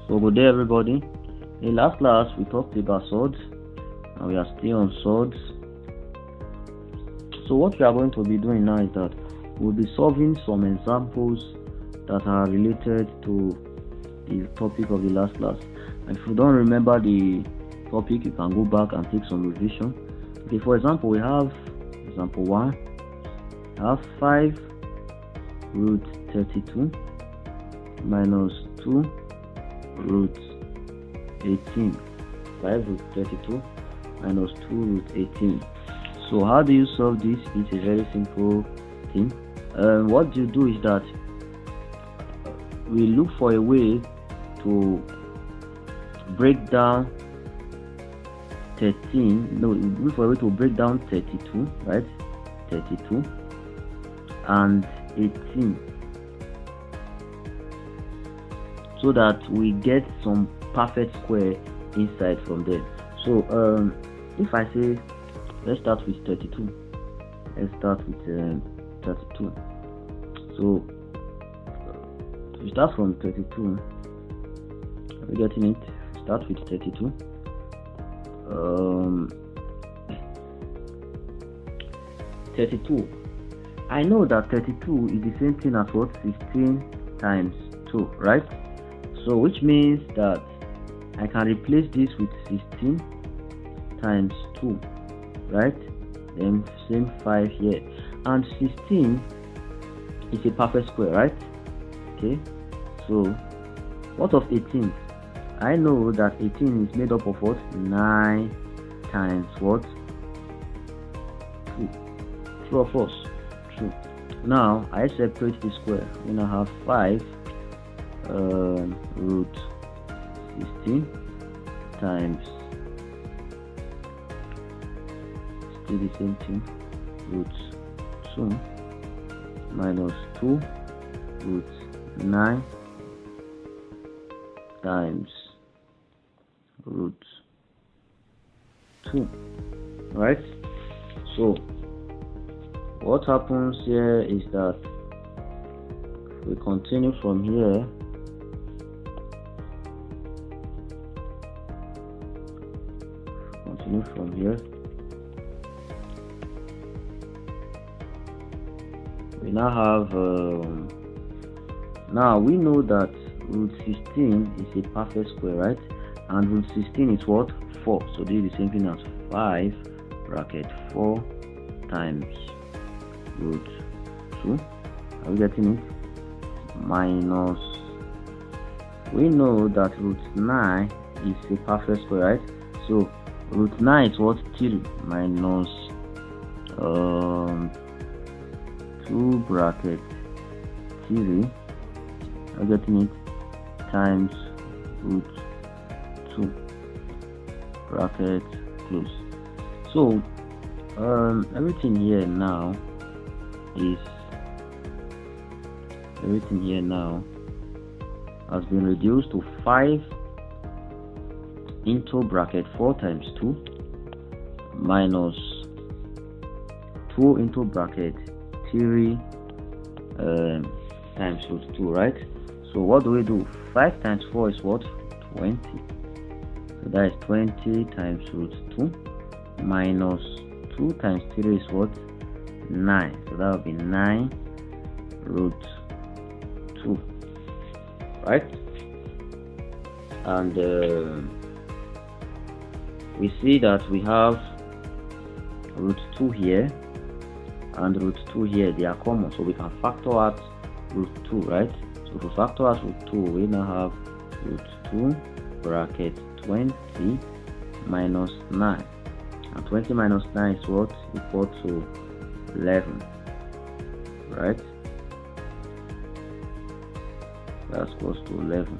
So good day everybody. In last class we talked about surds and we are still on surds. So what we are going to be doing now is that we'll be solving some examples that are related to the topic of the last class. And if you don't remember the topic, you can go back and take some revision. Okay, for example, we have example 1. I have 5 root 32 minus 2 root 18. 5 root 32 minus 2 root 18. So how do you solve this? It's a very simple thing. What you do is that we look for a way to break down 13. No, we look for a way to break down 32, right? 32 and 18, so that we get some perfect square inside from there. So if I say let's start with 32, let's start with 32. So we start from 32. Are we getting it? Start with 32. 32. I know that 32 is the same thing as what? 16 times 2, right? So which means that I can replace this with 16 times 2, right? Then same 5 here, and 16 is a perfect square, right? Okay, so what of 18? I know that 18 is made up of what? 9 times what? 2. True or false? True. Now I separate the square. When I have 5 root 16 times, still the same thing, root 2 minus 2 root 9 times root 2, right? So what happens here is that if we continue from here, we now have now we know that root 16 is a perfect square, right? And root 16 is what? 4. So this is the same thing as 5 bracket 4 times root 2. Are we getting it? Minus, we know that root 9 is a perfect square, right? So root 9 is what? 3 minus 2 bracket 3. Are we getting it? Times root 2 bracket close. So everything here now has been reduced to 5 into bracket 4 times 2 minus 2 into bracket 3 times root 2, right? So what do we do? 5 times 4 is what? 20. So that is 20 times root 2 minus 2 times 3 is what? 9. So that will be 9 root 2, right? And we see that we have root 2 here and root 2 here. They are common, so we can factor out root 2, right? So if we factor out root 2, we now have root 2 bracket 20 minus 9, and 20 minus 9 is what? Equal to 11, right? That's close to 11.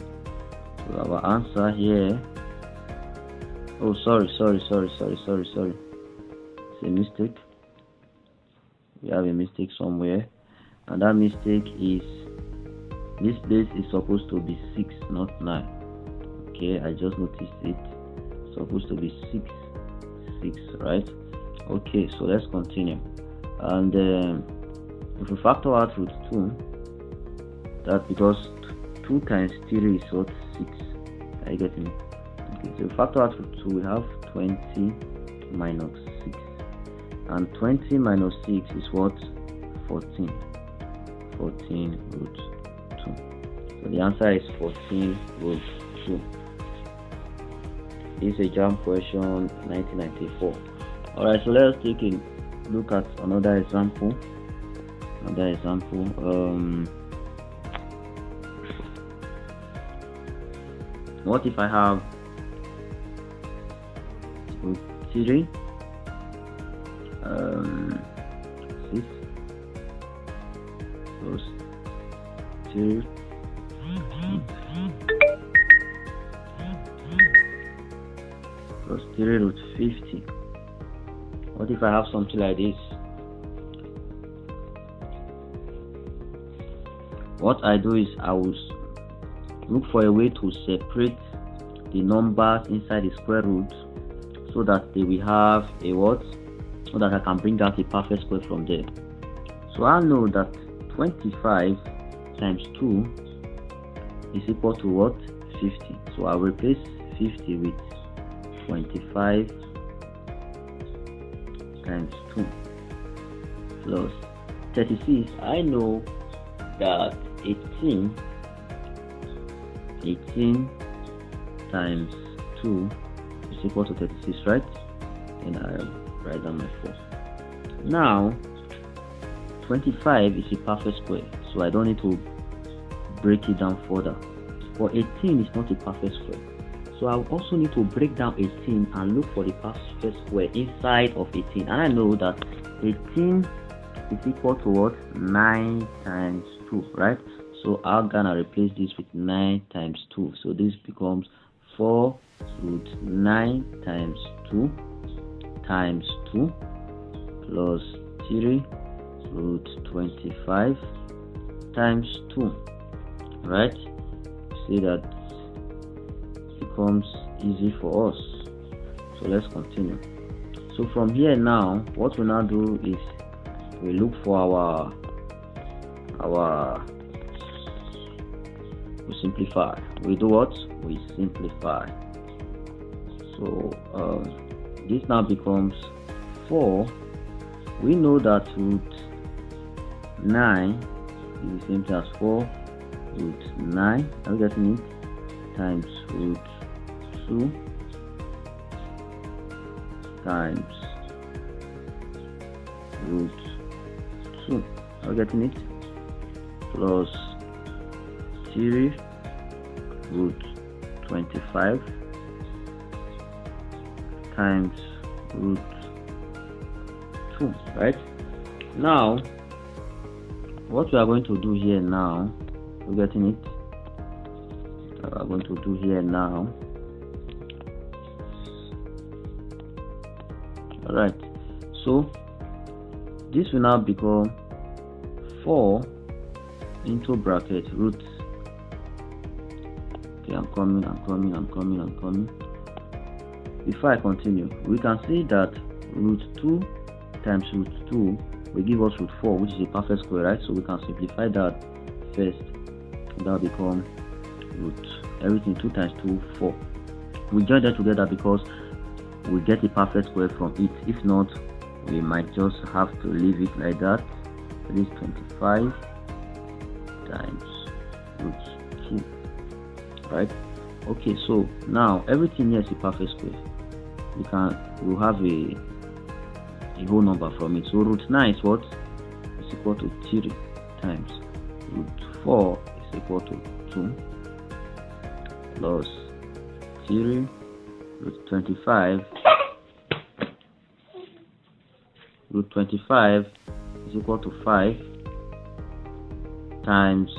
So our answer here, oh sorry, it's a mistake. We have a mistake somewhere, and that mistake is this place is supposed to be 6, not 9. Okay, I just noticed it. It's supposed to be 6, right? Okay, so let's continue. And if we factor out root 2, that because 2 times 3 is what? 6. Are you getting it? Okay, so factor out root 2, we have 20 minus 6. And 20 minus 6 is what? 14. 14 root 2. So the answer is 14 root 2. This is a JAMB question 1994. Alright, so let's take a look at another example. What if I have root 3 6 plus 3 plus 3 root 50? What if I have something like this? What I do is I will look for a way to separate the numbers inside the square root so that they will have a what? So that I can bring out a perfect square from there. So I know that 25 times 2 is equal to what? 50. So I'll replace 50 with 25 times 2 plus 36. I know that 18 times 2 is equal to 36, right? And I'll write down my 4. Now 25 is a perfect square, so I don't need to break it down further. But 18 is not a perfect square, so I also need to break down 18 and look for the perfect square inside of 18. And I know that 18 is equal to what? 9 times 2, right? So I'm gonna replace this with 9 times 2. So this becomes 4 root 9 times 2 times 2 plus 3 root 25 times 2, right? See that becomes easy for us. So let's continue. So from here now, what we now do is we look for we simplify. We do what? We simplify. So this now becomes 4. We know that root 9 is the same thing as 4 root 9. Are you getting it? Times root 2 times root 2. Are you getting it? Plus 3 root 25 times root 2, right? Now what we are going to do here now, we're getting it, we are going to do here now. Alright, so this will now become 4 into bracket root. Okay, I'm coming. Before I continue, we can see that root 2 times root 2 will give us root 4, which is a perfect square, right? So we can simplify that first. That will become root everything 2 times 2, 4. We join them together because we get a perfect square from it. If not, we might just have to leave it like that. So this is 25 times root 2, right? Okay, so now everything here is a perfect square. We'll have a whole number from it. So root 9 is what? Is equal to 3 times root 4 is equal to 2 plus 3 root 25. Root 25 is equal to 5 times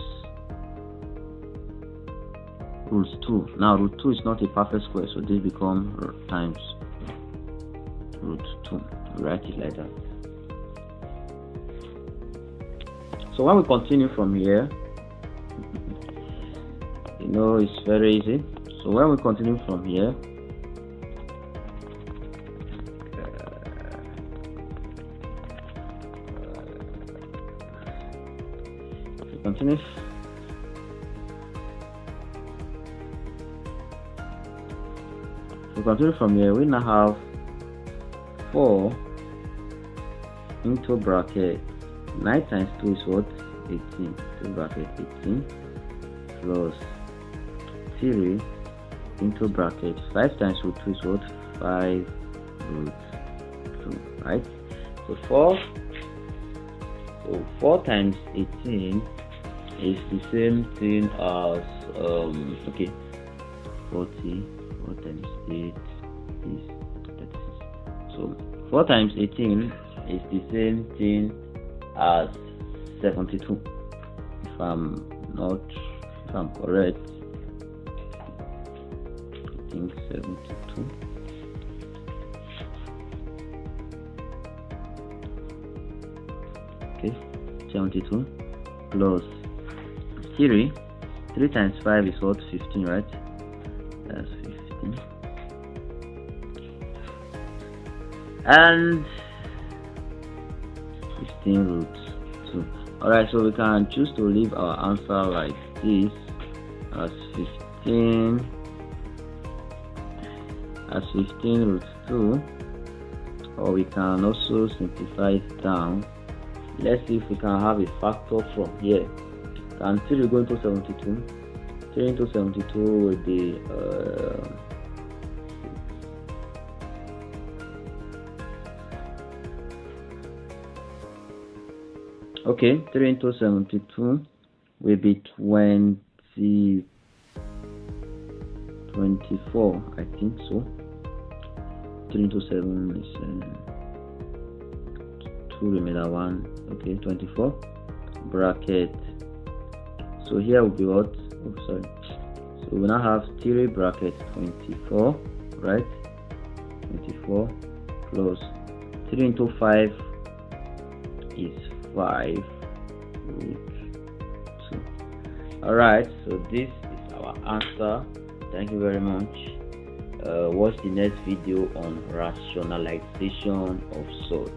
root 2. Now root 2 is not a perfect square, so this becomes times root 2. Write it like that. So when we continue from here, you know, it's very easy. So when we continue from here, continue. we continue from here. We now have 4 into bracket 9 times 2 is what? 18. To bracket 18 plus 3 into bracket 5 times root 2 is what? 5 root 2, right? So 4 times 18 is the same thing as 40. 4 times 8 is 36. So 4 times 18 is the same thing as 72. If I'm correct, I think 72. Okay, 72 plus 3 times 5 is what? 15, right? That's 15. And 15 root 2. Alright, so we can choose to leave our answer like this as 15 root 2, or we can also simplify it down. Let's see if we can have a factor from here. Can 3 go into 72? 3 into 72 will be 3 into 72 will be 24, I think so. 3 into 7 is 2 remainder 1. Okay, 24 bracket. So here will be what? Oh, sorry. So we now have 3 bracket 24, right? 24 plus 3 into 5 is 5 root 2. Alright, so this is our answer. Thank you very much. Watch the next video on rationalization of surds.